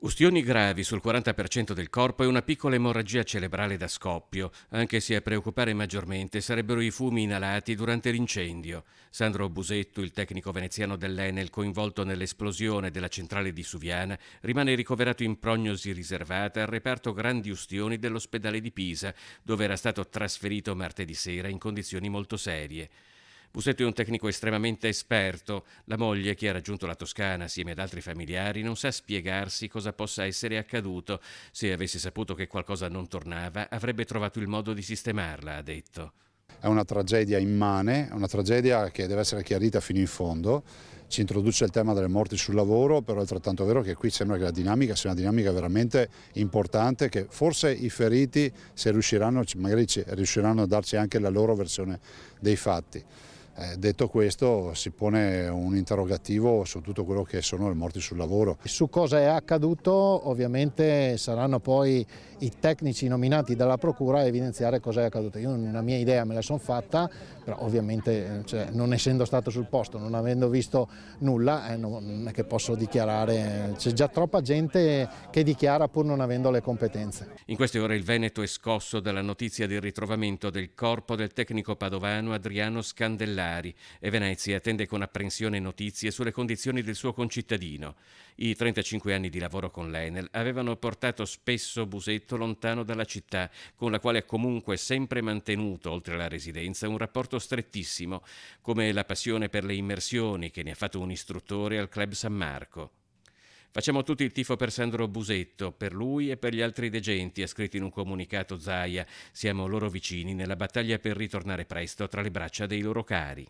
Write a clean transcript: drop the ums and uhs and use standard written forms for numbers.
Ustioni gravi sul 40% del corpo e una piccola emorragia cerebrale da scoppio, anche se a preoccupare maggiormente sarebbero i fumi inalati durante l'incendio. Sandro Busetto, il tecnico veneziano dell'Enel coinvolto nell'esplosione della centrale di Suviana, rimane ricoverato in prognosi riservata al reparto grandi ustioni dell'ospedale di Pisa, dove era stato trasferito martedì sera in condizioni molto serie. Busetto è un tecnico estremamente esperto. La moglie, che ha raggiunto la Toscana assieme ad altri familiari, non sa spiegarsi cosa possa essere accaduto. Se avesse saputo che qualcosa non tornava, avrebbe trovato il modo di sistemarla, ha detto. È una tragedia immane, è una tragedia che deve essere chiarita fino in fondo. Si introduce il tema delle morti sul lavoro, però è altrettanto vero che qui sembra che la dinamica sia una dinamica veramente importante, che forse i feriti, se riusciranno, magari riusciranno a darci anche la loro versione dei fatti. Detto questo, si pone un interrogativo su tutto quello che sono le morti sul lavoro. Su cosa è accaduto ovviamente saranno poi i tecnici nominati dalla procura a evidenziare cosa è accaduto. Io una mia idea me la sono fatta, però ovviamente non essendo stato sul posto, non avendo visto nulla, non è che posso dichiarare. C'è già troppa gente che dichiara pur non avendo le competenze. In queste ore il Veneto è scosso dalla notizia del ritrovamento del corpo del tecnico padovano Adriano Scandellari e Venezia attende con apprensione notizie sulle condizioni del suo concittadino. I 35 anni di lavoro con l'Enel avevano portato spesso Busetto lontano dalla città, con la quale ha comunque sempre mantenuto, oltre alla residenza, un rapporto strettissimo, come la passione per le immersioni che ne ha fatto un istruttore al Club San Marco. Facciamo tutti il tifo per Sandro Busetto, per lui e per gli altri degenti, ha scritto in un comunicato Zaia. Siamo loro vicini nella battaglia per ritornare presto tra le braccia dei loro cari.